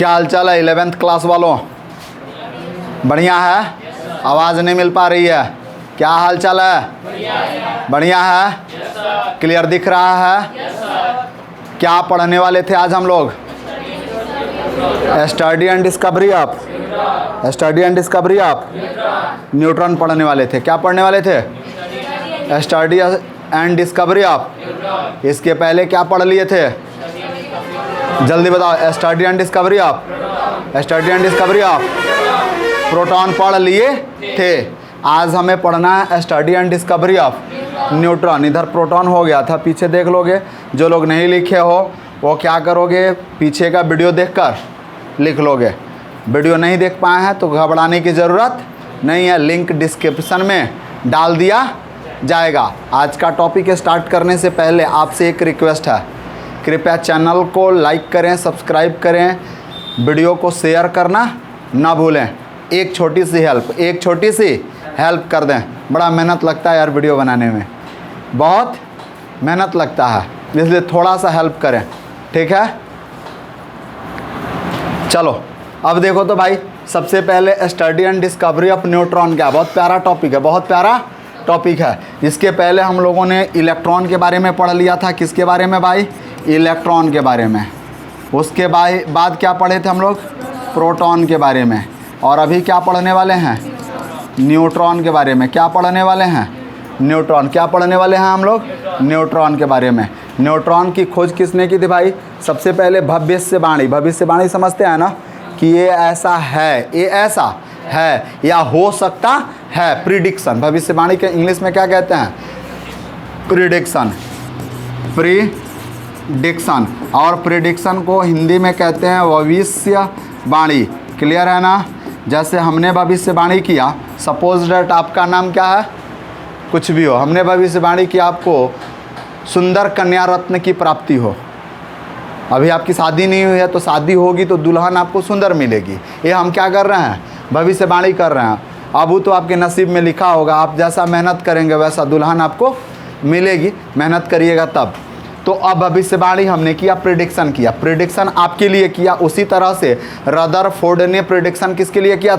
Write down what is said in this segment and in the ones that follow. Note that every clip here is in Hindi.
क्या हालचाल है 11th क्लास वालों? बढ़िया है? आवाज़ नहीं मिल पा रही है। क्या हालचाल है? बढ़िया है? क्लियर दिख रहा है? क्या पढ़ने वाले थे आज हम लोग? Study and discovery of neutron पढ़ने वाले थे। क्या पढ़ने वाले थे? Study and discovery of. इसके पहले क्या पढ़ लिए थे? जल्दी बताओ। Study and discovery of proton पढ़ लिए थे। आज हमें पढ़ना है study and discovery of neutron. इधर प्रोटॉन हो गया था, पीछे देख लोगे। जो लोग नहीं लिखे हो वो क्या करोगे, पीछे का वीडियो देखकर लिख लोगे। वीडियो नहीं देख पाए हैं तो घबराने की ज़रूरत नहीं है, लिंक डिस्क्रिप्शन में डाल दिया जाएगा। आज का टॉपिक स्टार्ट करने से पहले आपसे एक रिक्वेस्ट है, कृपया चैनल को लाइक करें, सब्सक्राइब करें, वीडियो को शेयर करना ना भूलें। एक छोटी सी हेल्प कर दें। बड़ा मेहनत लगता है यार वीडियो बनाने में, बहुत मेहनत लगता है, इसलिए थोड़ा सा हेल्प करें, ठीक है? चलो अब देखो तो भाई, सबसे पहले study and discovery of neutron क्या, बहुत प्यारा टॉपिक है, बहुत प्यारा टॉपिक है। इसके पहले हम लोगों ने इलेक्ट्रॉन के बारे में पढ़ लिया था। किसके बारे में भाई? इलेक्ट्रॉन के बारे में। उसके बाद क्या पढ़े थे हम लोग? प्रोटॉन के बारे में। और अभी क्या पढ़ने वाले हैं? न्यूट्रॉन के बारे में। क्या पढ़ने वाले हैं? न्यूट्रॉन। क्या पढ़ने वाले हैं हम लोग? न्यूट्रॉन के बारे में। न्यूट्रॉन की खोज किसने की थी भाई? सबसे पहले भविष्यवाणी समझते हैं ना, कि ये ऐसा है या हो सकता है। प्रिडिक्शन, भविष्यवाणी के इंग्लिश में क्या कहते हैं? प्रिडिक्शन। और प्रिडिक्शन को हिंदी में कहते हैं भविष्यवाणी। क्लियर है ना? जैसे हमने भविष्यवाणी किया, सपोज डेट आपका नाम क्या है, कुछ भी हो, हमने भविष्यवाणी की आपको सुंदर कन्या रत्न की प्राप्ति हो। अभी आपकी शादी नहीं हुई है तो शादी होगी तो दुल्हन आपको सुंदर मिलेगी। ये हम क्या कर रहे हैं? भविष्यवाणी कर रहे हैं। अब वो तो आपके नसीब में लिखा होगा, आप जैसा मेहनत करेंगे वैसा दुल्हन आपको मिलेगी, मेहनत करिएगा तब। तो अब भविष्यवाणी हमने किया, प्रिडिक्शन किया। प्रिडिक्शन आपके लिए किया, उसी तरह से रदरफोर्ड ने प्रिडिक्शन किसके लिए किया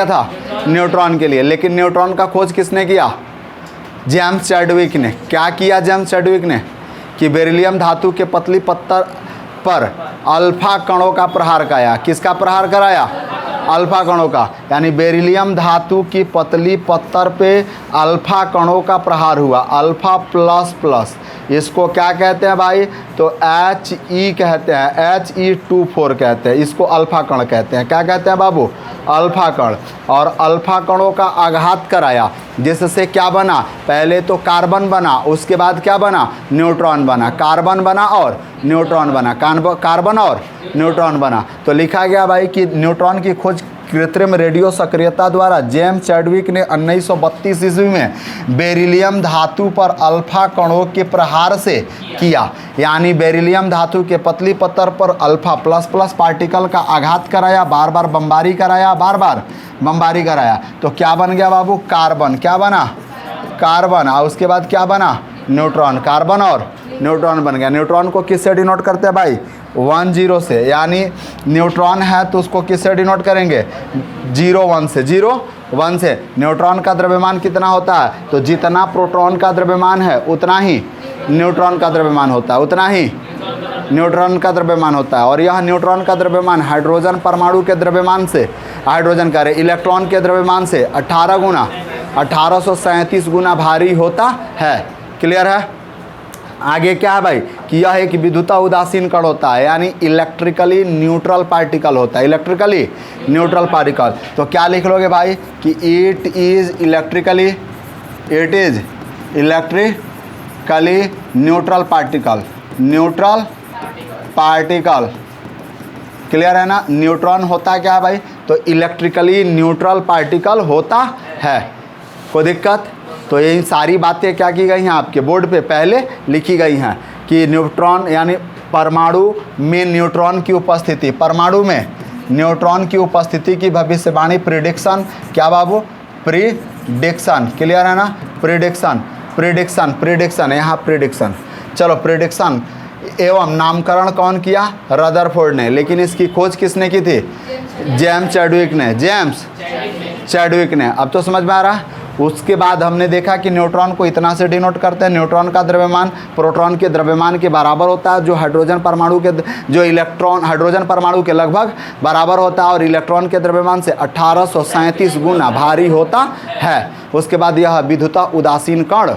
था? न्यूट्रॉन के लिए। लेकिन न्यूट्रॉन का खोज किसने किया? जेम्स चैडविक ने। क्या किया जेम्स चैडविक ने? कि बेरिलियम धातु के पतली पत्थर पर अल्फा कणों का प्रहार कराया। किसका प्रहार कराया? अल्फा कणों का। यानी बेरिलियम धातु की पतली पत्थर पे अल्फा कणों का प्रहार हुआ। अल्फा प्लस इसको क्या कहते हैं भाई? तो He कहते हैं, He24 कहते हैं। इसको अल्फा कण कहते हैं। क्या कहते हैं बाबू? अल्फा कण। और अल्फा कणों का आघात कराया, जिससे क्या बना? पहले तो कार्बन बना, उसके बाद क्या बना? न्यूट्रॉन बना। कार्बन बना और न्यूट्रॉन बना। कार्बन और न्यूट्रॉन बना। तो लिखा गया भाई कि न्यूट्रॉन की खोज कृत्रिम रेडियो सक्रियता द्वारा जेम्स चैडविक ने 1932 ईस्वी में बेरिलियम धातु पर अल्फा कणों के प्रहार से किया। यानी बेरिलियम धातु के पतली पत्थर पर अल्फा प्लस पार्टिकल का आघात कराया, बार बार बमबारी कराया। तो क्या बन गया बाबू? कार्बन। क्या बना? कार्बन। और उसके बाद क्या बना? न्यूट्रॉन। कार्बन और न्यूट्रॉन बन गया। न्यूट्रॉन को किससे डिनोट करते हैं भाई? 10 से। यानी न्यूट्रॉन है तो उसको किससे डिनोट करेंगे? 01 से। न्यूट्रॉन का द्रव्यमान कितना होता है? तो जितना प्रोटॉन का द्रव्यमान है उतना ही न्यूट्रॉन का द्रव्यमान होता है। और यह न्यूट्रॉन का द्रव्यमान हाइड्रोजन परमाणु के द्रव्यमान से, हाइड्रोजन का इलेक्ट्रॉन के द्रव्यमान से 1837 गुना भारी होता है। क्लियर है? आगे क्या है भाई? कि यह एक विद्युत उदासीन कण होता है, यानी इलेक्ट्रिकली न्यूट्रल पार्टिकल होता है। तो क्या लिख लोगे भाई? कि it is electrically neutral particle. Clear है ना? न्यूट्रॉन होता क्या है भाई? तो इलेक्ट्रिकली न्यूट्रल पार्टिकल होता है। कोई दिक्कत? तो ये सारी बातें क्या की गई हैं? आपके बोर्ड पे पहले लिखी गई हैं कि न्यूट्रॉन यानी परमाणु में न्यूट्रॉन की उपस्थिति की भविष्यवाणी, प्रिडिक्शन। क्या बाबू? प्रिडिक्शन। क्लियर है ना? प्रिडिक्शन यहाँ प्रिडिक्शन। चलो प्रिडिक्शन एवं नामकरण कौन किया? रदरफोर्ड ने। लेकिन इसकी खोज किसने की थी? जेम्स चैडविक ने। जेम्स चैडविक ने। अब तो समझ में आ रहा है। उसके बाद हमने देखा कि न्यूट्रॉन को इतना से डिनोट करते हैं, न्यूट्रॉन का द्रव्यमान प्रोटॉन के द्रव्यमान के बराबर होता है, जो हाइड्रोजन परमाणु के जो इलेक्ट्रॉन हाइड्रोजन परमाणु के लगभग बराबर होता है और इलेक्ट्रॉन के द्रव्यमान से 1837 गुना भारी होता है। उसके बाद यह विद्युता उदासीन कण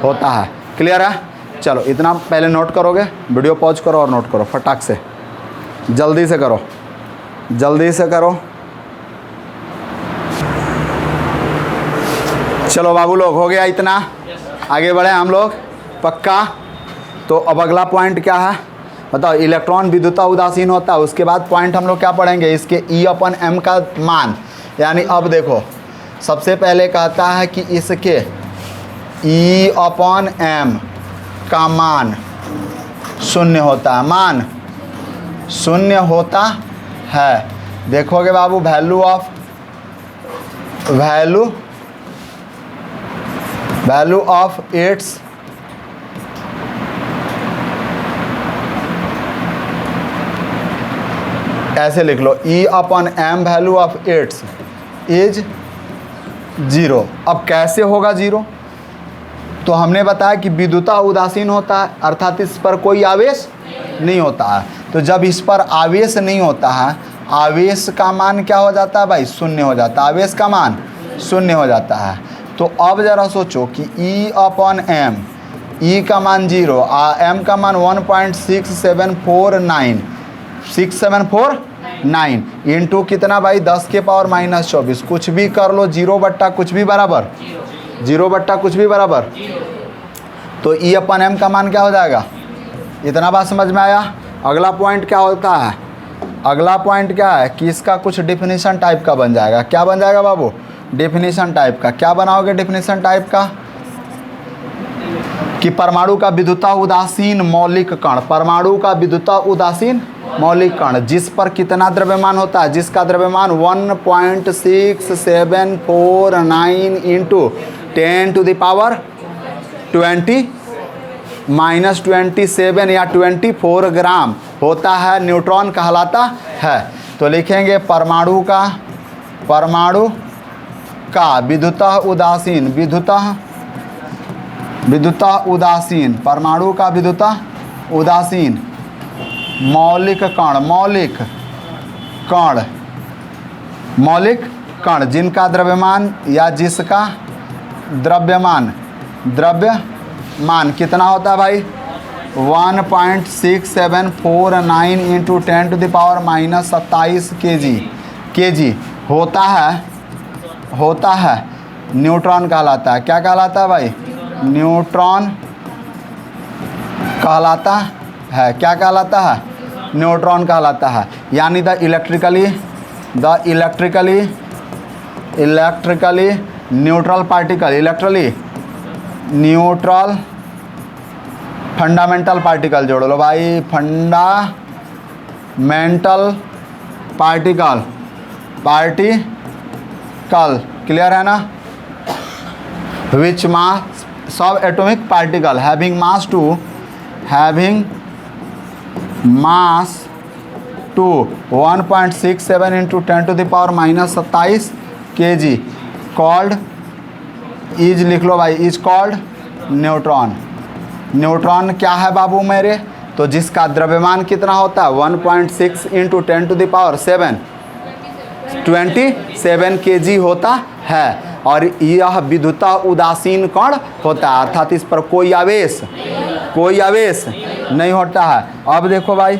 होता है। क्लियर है? चलो इतना पहले नोट करोगे, वीडियो पॉज करो और नोट करो फटाक से, जल्दी से करो, जल्दी से करो। चलो बाबू लोग, हो गया इतना? आगे बढ़े हम लोग, पक्का? तो अब अगला पॉइंट क्या है बताओ? इलेक्ट्रॉन विद्युता उदासीन होता है। उसके बाद पॉइंट हम लोग क्या पढ़ेंगे? इसके E/m का मान। यानी अब देखो, सबसे पहले कहता है कि इसके E/m का मान शून्य होता है। मान शून्य होता है। देखोगे बाबू, वैल्यू ऑफ इट्स ऐसे लिख लो, E/m value of its is 0। अब कैसे होगा 0? तो हमने बताया कि विद्युता उदासीन होता है, अर्थात इस पर कोई आवेश नहीं होता है। तो जब इस पर आवेश नहीं होता है, आवेश का मान क्या हो जाता है भाई? शून्य हो जाता है। आवेश का मान शून्य हो जाता है। तो अब ज़रा सोचो कि E/m, E का मान 0, m का मान 1.6749 इंटू कितना भाई? 10 के पावर -24। कुछ भी कर लो, 0 बट्टा कुछ भी बराबर 0 बट्टा कुछ भी बराबर। तो E/m का मान क्या हो जाएगा? इतना बात समझ में आया? अगला पॉइंट क्या होता है? अगला पॉइंट क्या है कि इसका कुछ डिफिनीशन टाइप का बन जाएगा। क्या बन जाएगा बाबू? डेफिनेशन टाइप का। क्या बनाओगे डेफिनेशन टाइप का? कि परमाणु का विद्युता उदासीन मौलिक कण, परमाणु का विद्युता उदासीन मौलिक कण जिस पर कितना द्रव्यमान होता है? जिसका द्रव्यमान 1.6749 इंटू 10⁻20 -27 या 24 ग्राम होता है, न्यूट्रॉन कहलाता है। तो लिखेंगे परमाणु का विद्युता उदासीन परमाणु का विद्युता उदासीन मौलिक कण जिनका द्रव्यमान या जिसका द्रव्यमान कितना होता है भाई? 1.6749 इंटू 10⁻⁻27 kg होता है, न्यूट्रॉन कहलाता है। क्या कहलाता है भाई? न्यूट्रॉन कहलाता है। क्या कहलाता है? न्यूट्रॉन कहलाता है। यानी the electrically neutral particle, neutral fundamental particle जोड़ लो भाई, फंडामेंटल पार्टिकल क्लियर है ना? Which mass subatomic particle having mass to 1.67 into 10⁻⁻27 kg called is, लिख लो भाई, इज कॉल्ड न्यूट्रॉन। न्यूट्रॉन क्या है बाबू मेरे? तो जिसका द्रव्यमान कितना होता है? 1.6 इंटू 10⁻27 kg होता है और यह विद्युता उदासीन कण होता है, अर्थात इस पर कोई आवेश नहीं होता है। अब देखो भाई,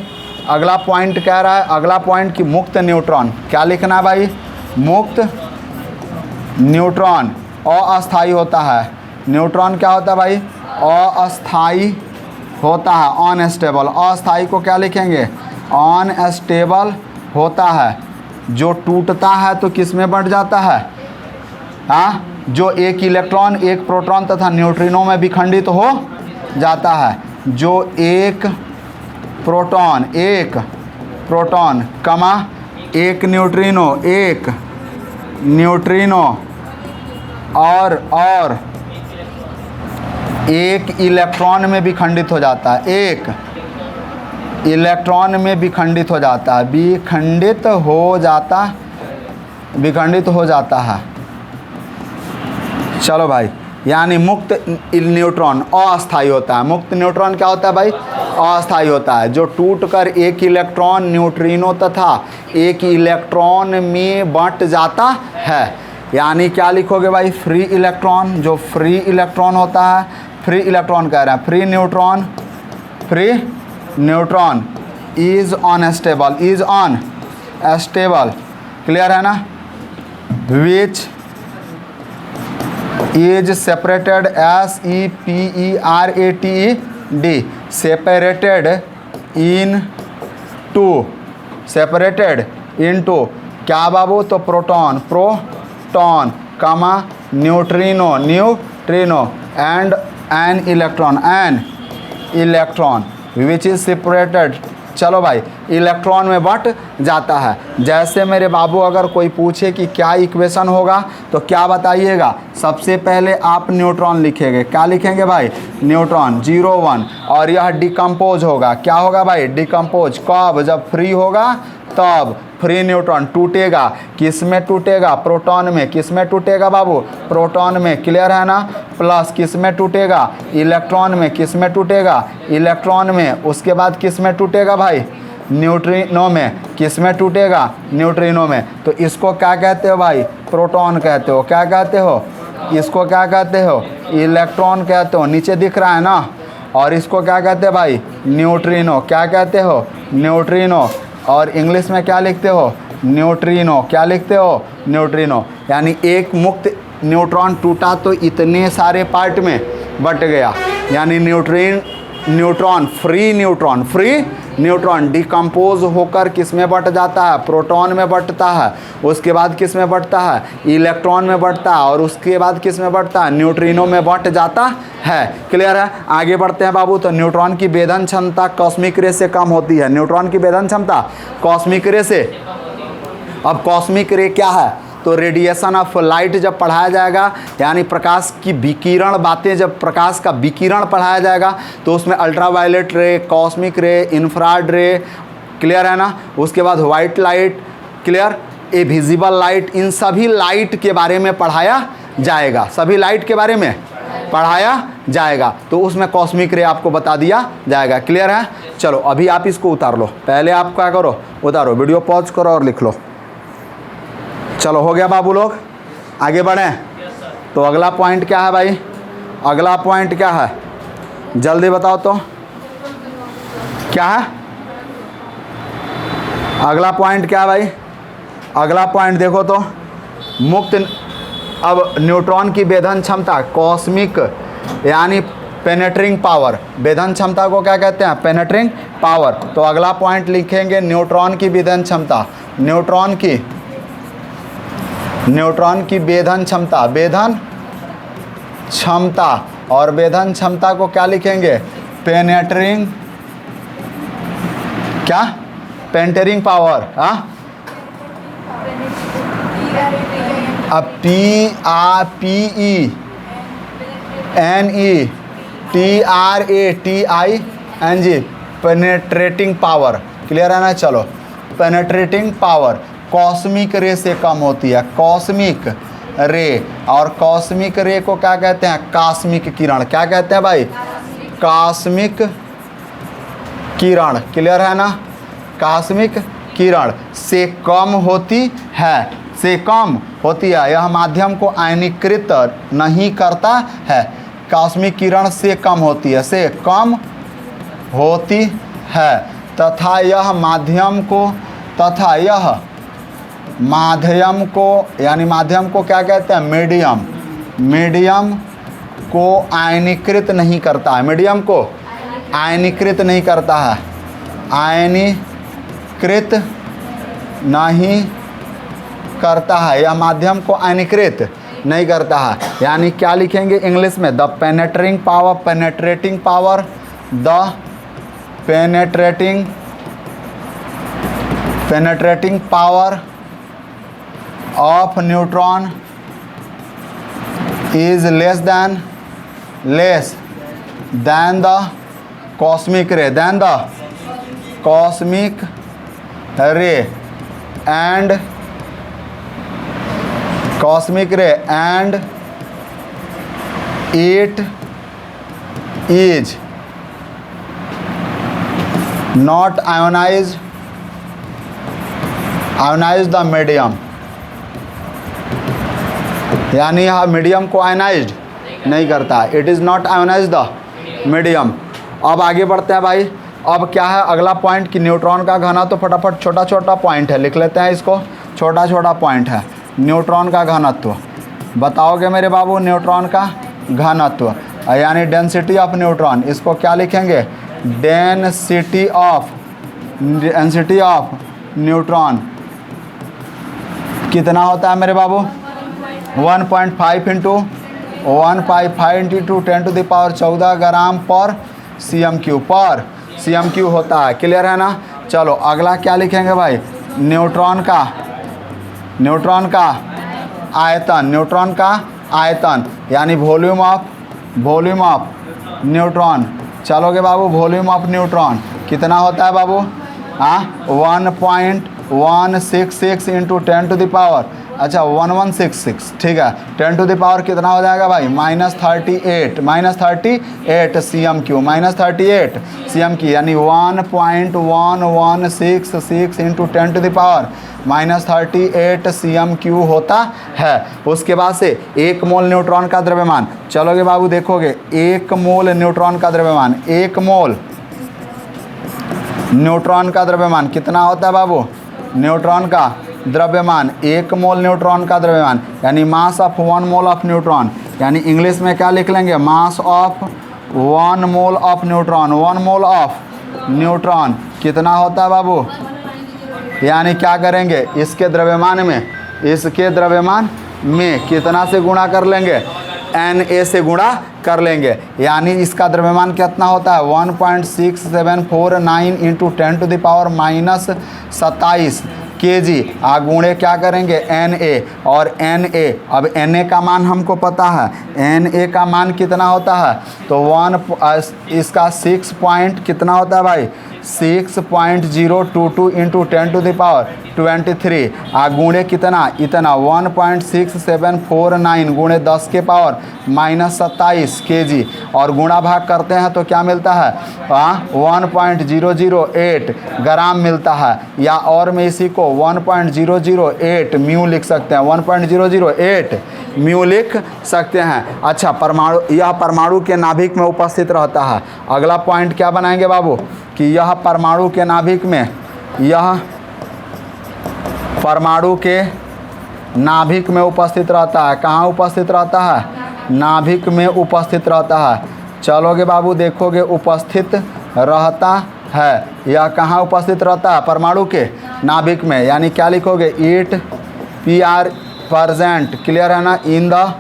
अगला पॉइंट कह रहा है, अगला पॉइंट कि मुक्त न्यूट्रॉन। क्या लिखना है भाई? मुक्त न्यूट्रॉन अस्थायी होता है। न्यूट्रॉन क्या होता है भाई? अस्थायी होता है, अनस्टेबल। अस्थायी को क्या लिखेंगे? अनस्टेबल होता है। जो टूटता है तो किस में बढ़ जाता है? जो एक इलेक्ट्रॉन, एक प्रोटॉन तथा न्यूट्रिनो में विखंडित हो जाता है। जो एक प्रोटॉन कमा एक न्यूट्रिनो और एक इलेक्ट्रॉन में विखंडित हो जाता है। एक इलेक्ट्रॉन में विखंडित हो जाता है, विखंडित हो जाता है। चलो भाई, यानी मुक्त न्यूट्रॉन अस्थायी होता है। मुक्त न्यूट्रॉन क्या होता है भाई? अस्थायी होता है, जो टूटकर एक इलेक्ट्रॉन न्यूट्रिनो तथा एक इलेक्ट्रॉन में बंट जाता है। यानी क्या लिखोगे भाई? फ्री इलेक्ट्रॉन, जो फ्री इलेक्ट्रॉन होता है, फ्री इलेक्ट्रॉन कह रहे हैं, free neutron is unstable, is unstable, clear है ना? Which is separated, SEPERATED, separated into क्या बाबू? तो प्रोटॉन कमा neutrino and an electron which is separated. चलो भाई, इलेक्ट्रॉन में बंट जाता है। जैसे मेरे बाबू अगर कोई पूछे कि क्या इक्वेशन होगा तो क्या बताइएगा? सबसे पहले आप न्यूट्रॉन लिखेंगे। क्या लिखेंगे भाई? न्यूट्रॉन 0 1, और यह डिकम्पोज होगा। क्या होगा भाई? डिकम्पोज। कब? जब फ्री होगा तब। फ्री न्यूट्रॉन टूटेगा, किस में टूटेगा? प्रोटॉन में। किस में टूटेगा बाबू? प्रोटॉन में, क्लियर है ना? प्लस किस में टूटेगा? इलेक्ट्रॉन में। किस में टूटेगा? इलेक्ट्रॉन में। उसके बाद किस में टूटेगा भाई? न्यूट्रिनो में। किस में टूटेगा? न्यूट्रिनो में। तो इसको क्या कहते हो भाई? प्रोटॉन कहते हो। क्या कहते हो? इसको क्या कहते हो? इलेक्ट्रॉन कहते हो, नीचे दिख रहा है ना। और इसको क्या कहते हैं भाई? न्यूट्रिनो। क्या कहते हो? न्यूट्रिनो। और इंग्लिश में क्या लिखते हो? न्यूट्रिनो। क्या लिखते हो? न्यूट्रिनो। यानी एक मुक्त न्यूट्रॉन टूटा तो इतने सारे पार्ट में बट गया। यानी फ्री न्यूट्रॉन डिकम्पोज होकर किस में बट जाता है? प्रोटॉन में बटता है। उसके बाद किस में बटता है? इलेक्ट्रॉन में बटता है। और उसके बाद किस में बटता है? न्यूट्रिनो में बट जाता है। क्लियर है? आगे बढ़ते हैं बाबू। तो न्यूट्रॉन की भेदन क्षमता कॉस्मिक रे से कम होती है। न्यूट्रॉन की भेदन क्षमता कॉस्मिक रे से। अब कॉस्मिक रे क्या है? तो रेडिएशन ऑफ लाइट जब पढ़ाया जाएगा, यानी प्रकाश की विकिरण बातें, जब प्रकाश का विकिरण पढ़ाया जाएगा तो उसमें अल्ट्रावायलेट रे, कॉस्मिक रे, इंफ्रारेड रे, क्लियर है ना? उसके बाद वाइट लाइट, क्लियर, ए विजिबल लाइट, इन सभी लाइट के बारे में पढ़ाया जाएगा। सभी लाइट के बारे में पढ़ाया जाएगा। तो उसमें कॉस्मिक रे आपको बता दिया जाएगा। क्लियर है? चलो अभी आप इसको उतार लो। पहले आप क्या करो? उतारो, वीडियो पॉज करो और लिख लो। चलो हो गया बाबू लोग, आगे बढ़ें। तो अगला पॉइंट क्या है भाई? अगला पॉइंट क्या है? जल्दी बताओ तो क्या है? अगला पॉइंट क्या है भाई? अगला पॉइंट देखो तो, मुक्त। अब न्यूट्रॉन की भेदन क्षमता कॉस्मिक, यानी पेनेट्रिंग पावर। भेदन क्षमता को क्या कहते हैं? पेनेट्रिंग पावर। तो अगला पॉइंट लिखेंगे न्यूट्रॉन की भेदन क्षमता। न्यूट्रॉन की भेदन क्षमता, और भेदन क्षमता को क्या लिखेंगे? पेनेट्रिंग, क्या? पेनेट्रिंग पावर। हाँ, अब PENETRATING, पेनेट्रेटिंग पावर। क्लियर है ना? चलो, पेनेट्रेटिंग पावर कॉस्मिक रे से कम होती है। कॉस्मिक रे, और कॉस्मिक रे को क्या कहते हैं? कॉस्मिक किरण। क्या कहते हैं भाई? कॉस्मिक किरण। क्लियर है ना? कॉस्मिक किरण से कम होती है, से कम होती है। यह माध्यम को आयनीकृत नहीं करता है। कॉस्मिक किरण से कम होती है, से कम होती है, तथा यह माध्यम को, यानी माध्यम को क्या कहते हैं? मीडियम को आयनीकृत नहीं करता है। मीडियम को आयनीकृत नहीं करता है। आयनीकृत नहीं करता है, यह माध्यम को आयनीकृत नहीं करता है। यानी क्या लिखेंगे इंग्लिश में? The penetrating power, the penetrating power of neutron is less than the cosmic रे, कॉस्मिक रे and it is not ionized the medium, यानी यह मीडियम को आयनाइज्ड नहीं करता। It is not ionise the medium. अब आगे बढ़ते हैं भाई। अब क्या है अगला पॉइंट कि न्यूट्रॉन का घनत्व, फटाफट छोटा छोटा पॉइंट है, लिख लेते हैं इसको, छोटा छोटा पॉइंट है। न्यूट्रॉन का घनत्व बताओगे मेरे बाबू, न्यूट्रॉन का घनत्व यानी डेंसिटी ऑफ न्यूट्रॉन, इसको क्या लिखेंगे, डेंसिटी ऑफ न्यूट्रॉन कितना होता है मेरे बाबू, 1.5 इंटू 10⁻14 ग्राम पर cm³ होता है। क्लियर है ना। चलो अगला क्या लिखेंगे भाई, न्यूट्रॉन का आयतन यानी वॉल्यूम ऑफ न्यूट्रॉन। चलोगे बाबू, वॉल्यूम ऑफ न्यूट्रॉन कितना होता है बाबू, 1.166 इंटू 10⁻, अच्छा 1166, ठीक है, 10⁻ कितना हो जाएगा भाई, -38 cm³ यानी 1.1166 इंटू 10⁻, -38 cm³ होता है। उसके बाद से 1 मोल न्यूट्रॉन का द्रव्यमान, चलोगे बाबू देखोगे 1 मोल न्यूट्रॉन का द्रव्यमान, 1 मोल न्यूट्रॉन का द्रव्यमान कितना होता है बाबू, न्यूट्रॉन का द्रव्यमान, 1 मोल न्यूट्रॉन का द्रव्यमान यानी mass of 1 mole of neutron, यानी इंग्लिश में क्या लिख लेंगे, mass of 1 mole of neutron. 1 mole of neutron कितना होता है बाबू, यानी क्या करेंगे, इसके द्रव्यमान में कितना से गुणा कर लेंगे, Na से गुणा कर लेंगे, यानी इसका द्रव्यमान कितना होता है, 1.6749 इंटू 10⁻⁻27 kg। गुणे क्या करेंगे Na, और Na, अब Na का मान हमको पता है, Na का मान कितना होता है, तो इसका 6 पॉइंट कितना होता है भाई, 6.022 इंटू 10⁻23 गुणे कितना, इतना 1.6749 गुणे 10⁻⁻27 kg, और गुणा भाग करते हैं तो क्या मिलता है, 1.008 ग्राम मिलता है, या और में इसी को 1.008 म्यू लिख सकते हैं, 1.008 म्यू लिख सकते हैं। अच्छा परमाणु, यह परमाणु के नाभिक में उपस्थित रहता है। अगला पॉइंट क्या बनाएंगे बाबू, कि यह परमाणु के नाभिक में, यह परमाणु के नाभिक में उपस्थित रहता है। कहाँ उपस्थित रहता है, नाभिक में उपस्थित रहता है। चलोगे बाबू देखोगे उपस्थित रहता है, यह कहाँ उपस्थित रहता है, परमाणु के नाभिक में, यानी क्या लिखोगे, इट PR प्रेजेंट, क्लियर है ना, इन the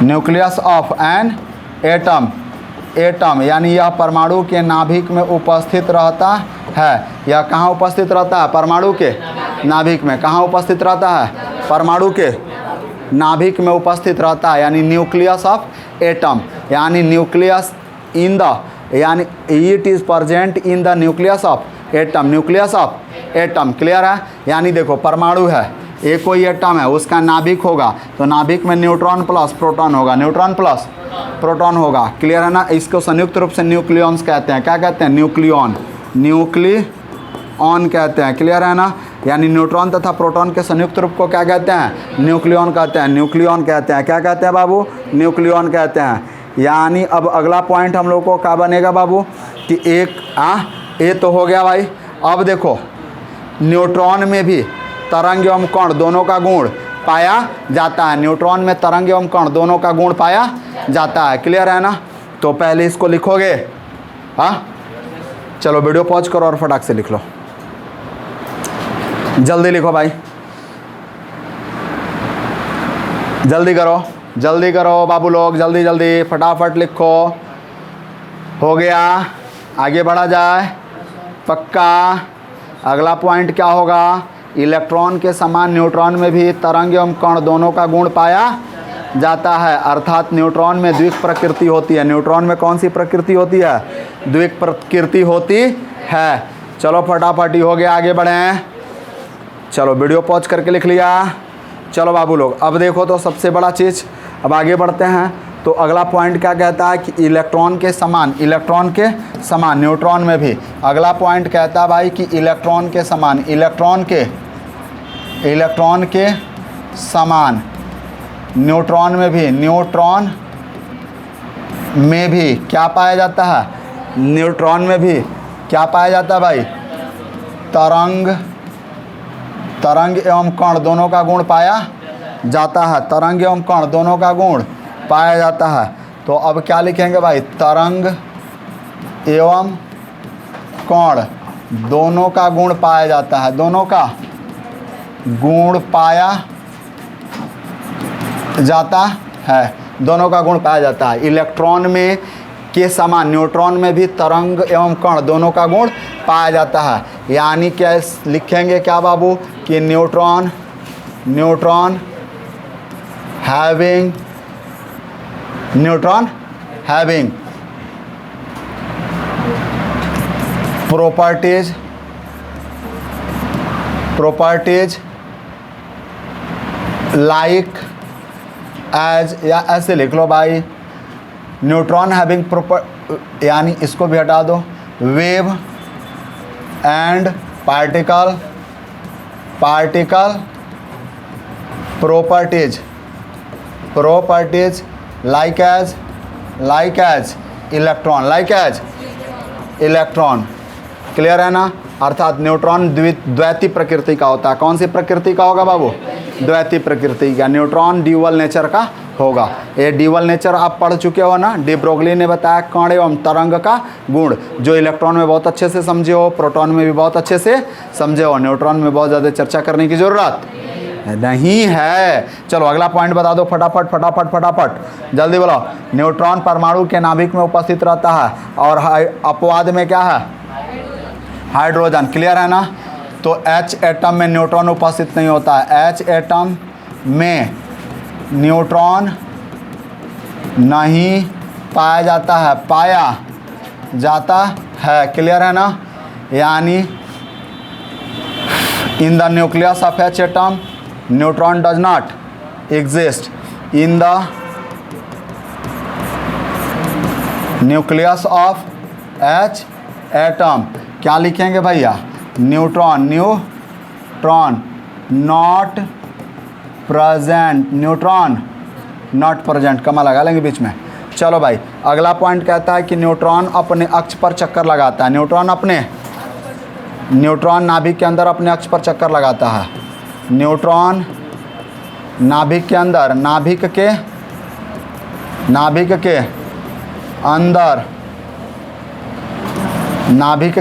nucleus of an atom, यानी यह परमाणु के नाभिक में उपस्थित रहता है। यह कहाँ उपस्थित रहता है, परमाणु के नाभिक में। कहाँ उपस्थित रहता है, परमाणु के नाभिक में उपस्थित रहता है, यानी न्यूक्लियस ऑफ एटम, यानी न्यूक्लियस इन द, यानी it is present in the nucleus of atom. Clear है, यानी देखो परमाणु है, एक कोई एटम है, उसका नाभिक होगा तो नाभिक में न्यूट्रॉन प्लस प्रोटॉन होगा, न्यूट्रॉन प्लस प्रोटॉन होगा। क्लियर है ना। इसको संयुक्त रूप से न्यूक्लियॉन्स कहते हैं। क्या कहते हैं, न्यूक्लियॉन कहते हैं। क्लियर है ना। यानी न्यूट्रॉन तथा प्रोटॉन के संयुक्त रूप को क्या कहते हैं, न्यूक्लियॉन कहते हैं। क्या कहते हैं बाबू, न्यूक्लियॉन कहते हैं। यानी अब अगला पॉइंट हम लोग को क्या बनेगा बाबू, कि एक ये तो हो गया भाई। अब देखो न्यूट्रॉन में भी तरंग एवं कण दोनों का गुण पाया जाता है। न्यूट्रॉन में तरंग एवं कण दोनों का गुण पाया जाता है। क्लियर है ना। तो पहले इसको लिखोगे, चलो वीडियो पॉज करो और फटाक से लिख लो, जल्दी लिखो भाई, जल्दी करो बाबू लोग, जल्दी जल्दी फटाफट लिखो। हो गया, आगे बढ़ा जाए। पक्का। अगला पॉइंट क्या होगा, इलेक्ट्रॉन के समान न्यूट्रॉन में भी तरंग एवं कण दोनों का गुण पाया जाता है, अर्थात न्यूट्रॉन में द्विक प्रकृति होती है। न्यूट्रॉन में कौन सी प्रकृति होती है? द्विक प्रकृति होती है। चलो फटाफट ही हो गया, आगे बढ़ें। चलो वीडियो पॉज करके लिख लिया। चलो बाबू लोग, अब देखो तो सबसे बड़ा चीज़, अब आगे बढ़ते हैं। तो अगला पॉइंट क्या कहता है कि इलेक्ट्रॉन के समान, इलेक्ट्रॉन के समान न्यूट्रॉन में भी। अगला पॉइंट कहता है भाई कि इलेक्ट्रॉन के समान, इलेक्ट्रॉन के समान न्यूट्रॉन में भी, न्यूट्रॉन में भी क्या पाया जाता है? न्यूट्रॉन में भी क्या पाया जाता है भाई? तरंग एवं कण दोनों का गुण पाया जाता है। तरंग एवं कण दोनों का गुण पाया जाता है। तो अब क्या लिखेंगे भाई? तरंग एवं कण दोनों का गुण पाया जाता है, दोनों का गुण पाया जाता है, दोनों का गुण पाया जाता है। इलेक्ट्रॉन में के समान न्यूट्रॉन में भी तरंग एवं कण दोनों का गुण पाया जाता है। यानी क्या लिखेंगे क्या बाबू कि neutron having properties like as, या ऐसे लिख लो भाई, न्यूट्रॉन हैविंग यानी इसको भी हटा दो, wave and particle properties like as electron. Clear है ना? अर्थात न्यूट्रॉन द्वैती प्रकृति का होता है। कौन सी प्रकृति का होगा बाबू? द्वैती प्रकृति का। न्यूट्रॉन ड्यूअल नेचर का होगा। ये ड्यूअल नेचर आप पढ़ चुके हो ना, डी ब्रोगली ने बताया कण एवं तरंग का गुण, जो इलेक्ट्रॉन में बहुत अच्छे से समझे हो, प्रोटॉन में भी बहुत अच्छे से समझे हो, न्यूट्रॉन में बहुत ज़्यादा चर्चा करने की ज़रूरत नहीं है। चलो अगला पॉइंट बता दो फटाफट जल्दी बोलो। न्यूट्रॉन परमाणु के नाभिक में उपस्थित रहता है और अपवाद में क्या है? हाइड्रोजन। क्लियर है ना? तो H एटम में न्यूट्रॉन उपस्थित नहीं होता है। H एटम में न्यूट्रॉन नहीं पाया जाता है, क्लियर है ना? यानी इन the nucleus of H atom neutron does not exist. In the nucleus of H atom क्या लिखेंगे भैया? न्यूट्रॉन नॉट प्रेजेंट, कमा लगा लेंगे बीच में। चलो भाई अगला पॉइंट कहता है कि न्यूट्रॉन अपने अक्ष पर चक्कर लगाता है। न्यूट्रॉन नाभिक के अंदर अपने अक्ष पर चक्कर लगाता है। न्यूट्रॉन नाभिक के अंदर, नाभिक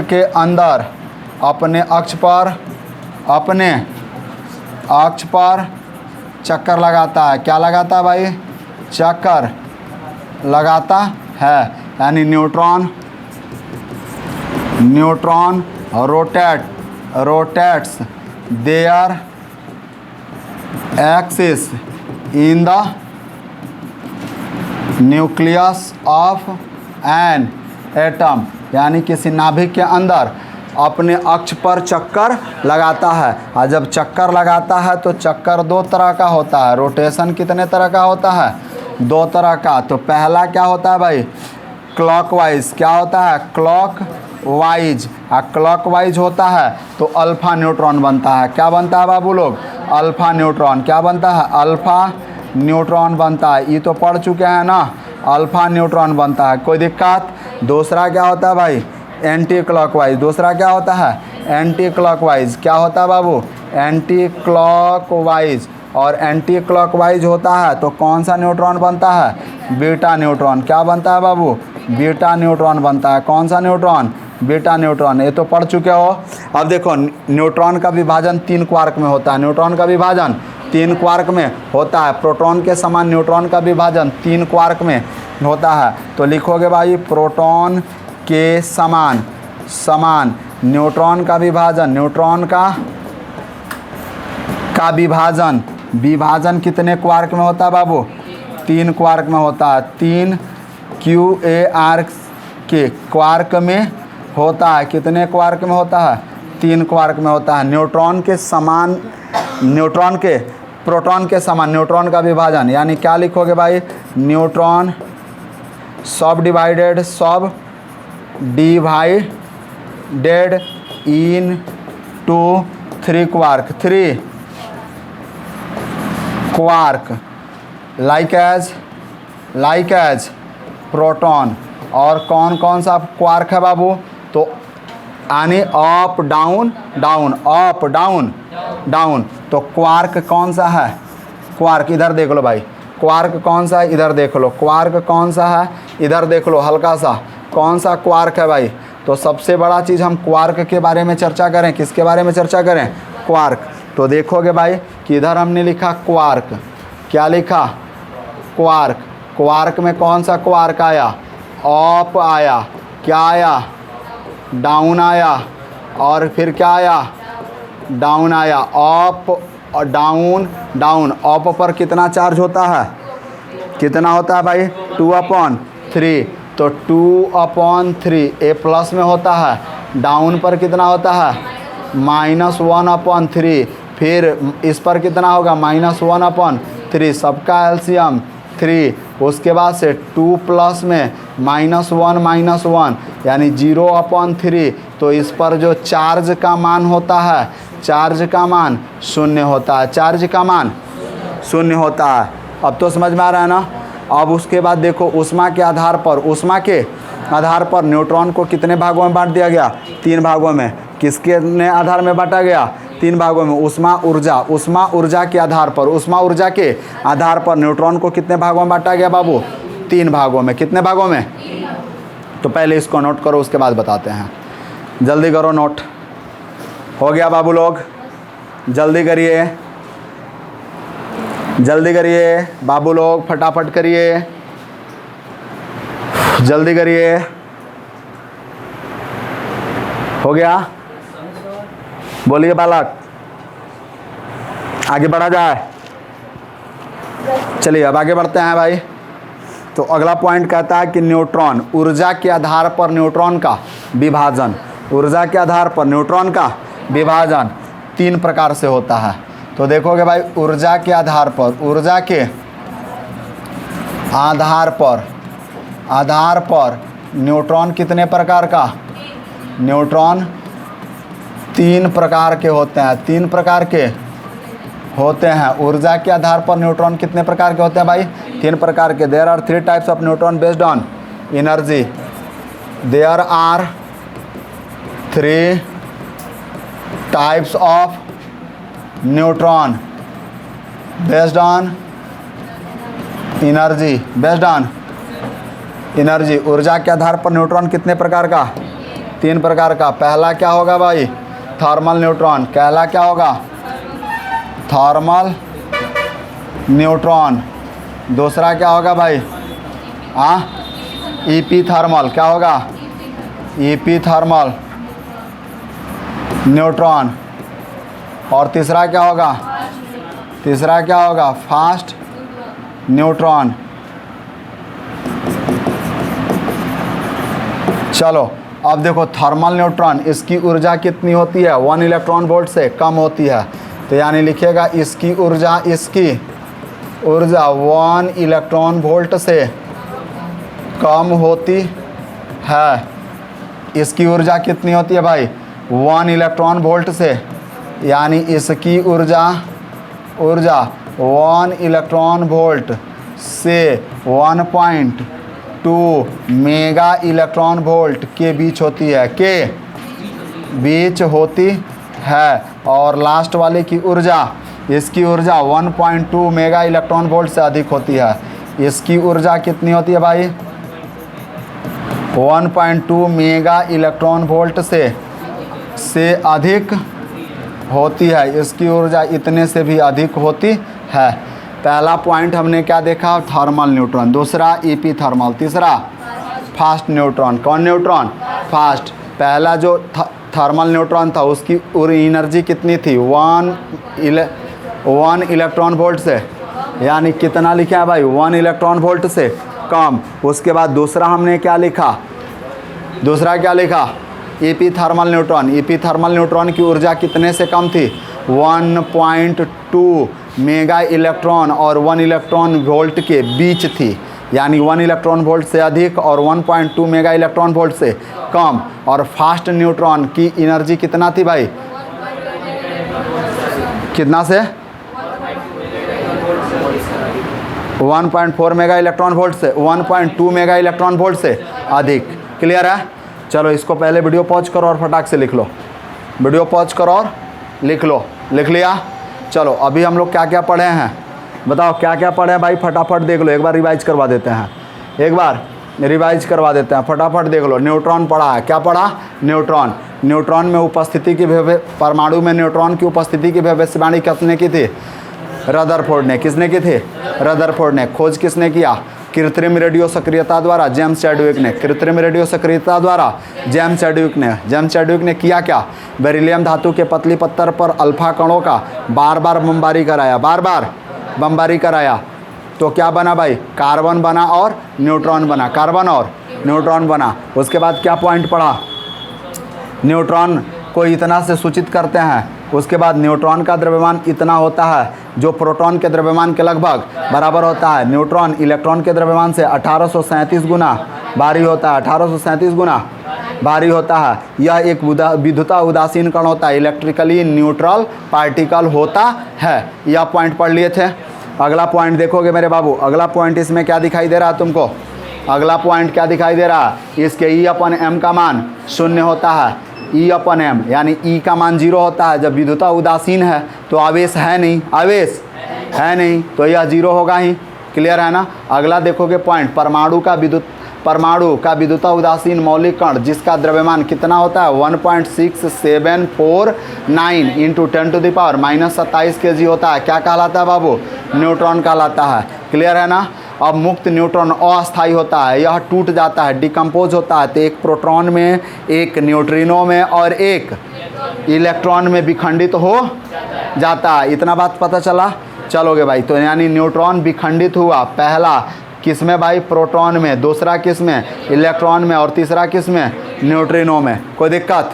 के अंदर अपने अक्ष पर चक्कर लगाता है। क्या लगाता है भाई? चक्कर लगाता है। यानी neutron rotates their axis in the nucleus of an atom, यानी किसी नाभिक के अंदर अपने अक्ष पर चक्कर लगाता है। और जब चक्कर लगाता है तो चक्कर दो तरह का होता है। रोटेशन कितने तरह का होता है? दो तरह का। तो पहला क्या होता है भाई? क्लॉकवाइज। क्या होता है? क्लॉकवाइज। क्लॉकवाइज होता है तो अल्फा न्यूट्रॉन बनता है। क्या बनता है बाबू लोग? Alpha neutron. क्या बनता है? अल्फा न्यूट्रॉन बनता है। ये तो पढ़ चुके हैं ना, अल्फा न्यूट्रॉन बनता है, कोई दिक्कत? दूसरा क्या होता है भाई? Anti clockwise. दूसरा क्या होता है? Anti clockwise. क्या होता है बाबू? Anti clockwise. और एंटी क्लॉकवाइज होता है तो कौन सा न्यूट्रॉन बनता है? Beta neutron. क्या बनता है बाबू? बीटा न्यूट्रॉन बनता है। कौन सा न्यूट्रॉन? Beta neutron. ये तो पढ़ चुके हो। अब देखो न्यूट्रॉन का विभाजन 3 क्वार्क में होता है। न्यूट्रॉन का विभाजन 3 क्वार्क में होता है। प्रोटॉन के समान न्यूट्रॉन का विभाजन 3 क्वार्क में होता है। तो लिखोगे भाई प्रोटॉन के समान न्यूट्रॉन का विभाजन, न्यूट्रॉन का विभाजन कितने क्वार्क में होता है बाबू? 3 क्वार्क में होता है, 3 QAR के क्वार्क में होता है। कितने क्वार्क में होता है? 3 क्वार्क में होता है। न्यूट्रॉन के समान, न्यूट्रॉन के प्रोटॉन के समान न्यूट्रॉन का विभाजन, यानी क्या लिखोगे भाई? Neutron subdivided into 3 quark, 3 quark like as proton. और कौन कौन सा क्वार्क है बाबू? तो यानी up down down, up down down. तो क्वार्क कौन सा है? क्वार्क इधर देख लो भाई, क्वार्क कौन सा है? इधर देख लो, क्वार्क कौन सा है? इधर देख लो हल्का सा, कौन सा क्वार्क है भाई? तो सबसे बड़ा चीज़ हम क्वार्क के बारे में चर्चा करें। किसके बारे में चर्चा करें? क्वार्क। तो देखोगे भाई कि इधर हमने लिखा क्वार्क, क्या लिखा? क्वार्क। क्वार्क में कौन सा क्वार्क आया? अप आया, क्या आया? डाउन आया, और फिर क्या आया? डाउन आया। अप और डाउन डाउन। अप पर कितना चार्ज होता है? कितना होता है भाई? 2/3। तो 2/3 ए प्लस में होता है। डाउन पर कितना होता है? -1/3। फिर इस पर कितना होगा? -1/3। सबका एलसीएम 3। उसके बाद से 2 प्लस में -1 यानी 0/3। तो इस पर जो चार्ज का मान होता है, चार्ज का मान 0 होता है। चार्ज का मान 0 होता है। अब तो समझ में आ रहा है ना? अब उसके बाद देखो ऊष्मा के आधार पर न्यूट्रॉन को कितने भागों में बांट दिया गया? 3 भागों में। किसके ने आधार में बांटा गया? 3 भागों में। ऊष्मा ऊर्जा के आधार पर न्यूट्रॉन को कितने भागों में बांटा गया बाबू? 3 भागों में। कितने भागों में? तो पहले इसको नोट करो, उसके बाद बताते हैं। जल्दी करो, नोट हो गया बाबू लोग? जल्दी करिए, जल्दी करिए बाबू लोग, फटाफट करिए, जल्दी करिए। हो गया? बोलिए बालक, आगे बढ़ा जाए। चलिए अब आगे बढ़ते हैं भाई। तो अगला पॉइंट कहता है कि न्यूट्रॉन, ऊर्जा के आधार पर न्यूट्रॉन का विभाजन। ऊर्जा के आधार पर न्यूट्रॉन का विभाजन 3 प्रकार से होता है। तो देखोगे भाई, ऊर्जा के आधार पर न्यूट्रॉन कितने प्रकार का? न्यूट्रॉन 3 प्रकार के होते हैं। 3 प्रकार के होते हैं। ऊर्जा के आधार पर न्यूट्रॉन कितने प्रकार के होते हैं भाई? 3 प्रकार के। There are 3 types of neutron based on energy. There are 3 types of neutron based on energy. Based on energy. ऊर्जा के आधार पर न्यूट्रॉन कितने प्रकार का? 3 प्रकार का। पहला क्या होगा भाई? Thermal neutron. पहला क्या होगा? Thermal neutron. दूसरा क्या होगा भाई? EP thermal. क्या होगा? EP thermal neutron. और तीसरा क्या होगा? तीसरा क्या होगा? Fast neutron. चलो अब देखो, थर्मल न्यूट्रॉन, इसकी ऊर्जा कितनी होती है? 1 इलेक्ट्रॉन वोल्ट से कम होती है। तो यानी लिखिएगा इसकी ऊर्जा 1 इलेक्ट्रॉन वोल्ट से कम होती है। इसकी ऊर्जा कितनी होती है भाई? 1 इलेक्ट्रॉन वोल्ट से, यानी इसकी ऊर्जा 1 इलेक्ट्रॉन वोल्ट से 1.2 मेगा इलेक्ट्रॉन वोल्ट के बीच होती है। के बीच होती है। और लास्ट वाले की ऊर्जा, इसकी ऊर्जा 1.2 मेगा इलेक्ट्रॉन वोल्ट से अधिक होती है। इसकी ऊर्जा कितनी होती है भाई? 1.2 मेगा इलेक्ट्रॉन वोल्ट से अधिक होती है। इसकी ऊर्जा इतने से भी अधिक होती है। पहला पॉइंट हमने क्या देखा? Thermal neutron. दूसरा ईपी थर्मल। तीसरा फास्ट न्यूट्रॉन। कौन न्यूट्रॉन? फास्ट। पहला जो थर्मल न्यूट्रॉन था उसकी एनर्जी कितनी थी? 1 इलेक्ट्रॉन वोल्ट से यानी कितना लिखा है भाई 1 इलेक्ट्रॉन वोल्ट से कम। उसके बाद दूसरा हमने क्या लिखा, दूसरा क्या लिखा, EP thermal neutron. EP thermal neutron की ऊर्जा कितने से कम थी, 1.2 मेगा इलेक्ट्रॉन और 1 इलेक्ट्रॉन वोल्ट के बीच थी, यानी 1 इलेक्ट्रॉन वोल्ट से अधिक और 1.2 मेगा इलेक्ट्रॉन वोल्ट से कम। और फास्ट न्यूट्रॉन की एनर्जी कितना थी भाई, कितना से 1.4 मेगा इलेक्ट्रॉन वोल्ट से 1.2 मेगा इलेक्ट्रॉन वोल्ट से अधिक। क्लियर है? चलो इसको पहले वीडियो पॉज करो और फटाक से लिख लो, वीडियो पॉज करो और लिख लो। लिख लिया? चलो अभी हम लोग क्या क्या पढ़े हैं बताओ, क्या क्या पढ़े हैं भाई, फटाफट देख लो। एक बार रिवाइज करवा देते हैं, एक बार रिवाइज करवा देते हैं, फटाफट देख लो। न्यूट्रॉन पढ़ा है, क्या पढ़ा, न्यूट्रॉन। न्यूट्रॉन में उपस्थिति की परमाणु में न्यूट्रॉन की उपस्थिति की भविष्यवाणी किसने की थी, रदरफोर्ड ने। किसने की थी, रदरफोर्ड ने। खोज किसने किया, कृत्रिम रेडियो सक्रियता द्वारा जेम्स चैडविक ने। कृत्रिम रेडियो सक्रियता द्वारा जेम्स चैडविक ने। जेम्स चैडविक ने किया क्या, बेरिलियम धातु के पतली पत्थर पर अल्फा कणों का बार बार बमबारी कराया, बार बार बमबारी कराया। तो क्या बना भाई, कार्बन बना और न्यूट्रॉन बना, कार्बन और न्यूट्रॉन बना। उसके बाद क्या पॉइंट पढ़ा, न्यूट्रॉन को इतना से सूचित करते हैं। उसके बाद न्यूट्रॉन का द्रव्यमान इतना होता है जो प्रोटॉन के द्रव्यमान के लगभग बराबर होता है। न्यूट्रॉन इलेक्ट्रॉन के द्रव्यमान से 1837 गुना भारी होता है, 1837 गुना भारी होता है। यह एक विद्युता उदासीन कण होता है, इलेक्ट्रिकली न्यूट्रल पार्टिकल होता है। यह पॉइंट पढ़ लिए थे। अगला पॉइंट देखोगे मेरे बाबू, अगला पॉइंट इसमें क्या दिखाई दे रहा है तुमको, अगला पॉइंट क्या दिखाई दे रहा है, इसके E/m का मान 0 होता है। E/m यानी E का मान 0 होता है। जब विद्युता उदासीन है तो आवेश है नहीं, आवेश है नहीं तो यह 0 होगा ही। क्लियर है ना? अगला देखोगे पॉइंट, परमाणु का विद्युता उदासीन मौलिक कण जिसका द्रव्यमान कितना होता है 1.6749 इंटू 10⁻⁻27 kg होता है। क्या कहलाता है बाबू, न्यूट्रॉन कहलाता है। क्लियर है ना? अब मुक्त न्यूट्रॉन अस्थायी होता है, यह टूट जाता है, डिकम्पोज होता है। तो एक प्रोटॉन में, एक न्यूट्रिनो में और एक इलेक्ट्रॉन में विखंडित हो जाता है। इतना बात पता चला? चलोगे भाई। तो यानी न्यूट्रॉन विखंडित हुआ, पहला किस में भाई, प्रोटॉन में, दूसरा किस में, इलेक्ट्रॉन में, और तीसरा किस में, न्यूट्रिनो में। कोई दिक्कत?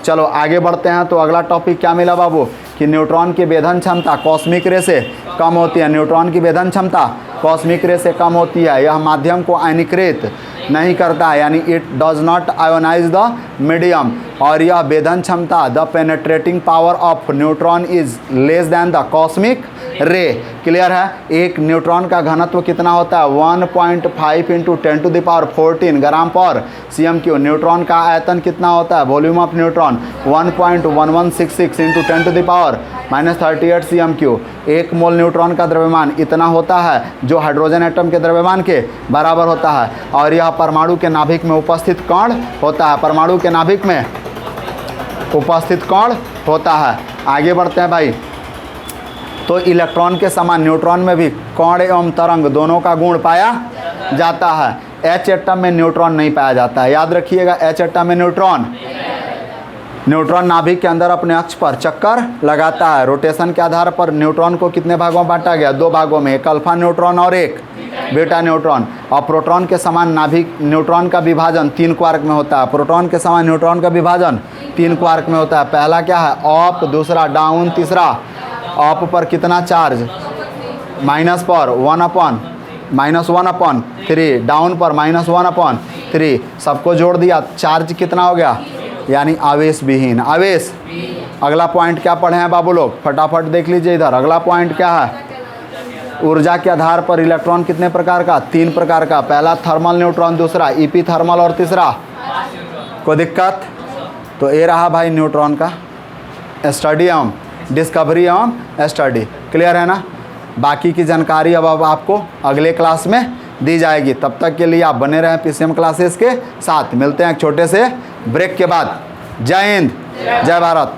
चलो आगे बढ़ते हैं। तो अगला टॉपिक क्या मिला बाबू, कि न्यूट्रॉन की वेधन क्षमता कॉस्मिक रे से कम होती है। न्यूट्रॉन की वेधन क्षमता कॉस्मिक रे से कम होती है। यह माध्यम को आयनीकृत नहीं करता है, यानी it does not ionise the medium. और यह वेधन क्षमता, the penetrating power of neutron is less than the cosmic ray. Clear है? एक न्यूट्रॉन का घनत्व कितना होता है 1.5 इंटू 10⁻14 ग्राम पर cm3। न्यूट्रॉन का आयतन कितना होता है, volume of neutron 1.1166 into 10⁻38 cm3। एक मोल न्यूट्रॉन का द्रव्यमान इतना होता है जो हाइड्रोजन एटम के द्रव्यमान के बराबर होता है। और यह परमाणु के नाभिक में उपस्थित कण होता है, परमाणु के नाभिक में उपस्थित कण होता है। आगे बढ़ते हैं भाई। तो इलेक्ट्रॉन के समान न्यूट्रॉन में भी कण एवं तरंग दोनों का गुण पाया जाता है। H एटम में न्यूट्रॉन नहीं पाया जाता है, याद रखिएगा। H एटम में न्यूट्रॉन नाभिक के अंदर अपने अक्ष पर चक्कर लगाता है। रोटेशन के आधार पर न्यूट्रॉन को कितने भागों में बांटा गया, 2 भागों में, एक अल्फा न्यूट्रॉन और एक बीटा न्यूट्रॉन। और प्रोटॉन के समान नाभिक न्यूट्रॉन का विभाजन 3 क्वार्क में होता है। प्रोटॉन के समान न्यूट्रॉन का विभाजन 3 क्वार्क में होता है। पहला क्या है, अप, दूसरा डाउन, तीसरा अप पर कितना चार्ज, माइनस पर 1/-3, डाउन पर -1/3। सबको जोड़ दिया, चार्ज कितना हो गया, यानी आवेश विहीन, आवेश। अगला पॉइंट क्या पढ़े हैं बाबू लोग, फटाफट देख लीजिए इधर। अगला पॉइंट क्या है, ऊर्जा के आधार पर इलेक्ट्रॉन कितने प्रकार का, 3 प्रकार का। पहला थर्मल न्यूट्रॉन, दूसरा ईपी थर्मल और तीसरा। कोई दिक्कत? तो ये रहा भाई न्यूट्रॉन का स्टडी एवं डिस्कवरी एवं स्टडी। क्लियर है ना? बाकी की जानकारी अब आपको अगले क्लास में दी जाएगी। तब तक के लिए आप बने रहें PCM क्लासेस के साथ। मिलते हैं एक छोटे से ब्रेक के बाद। जय हिंद, जय भारत।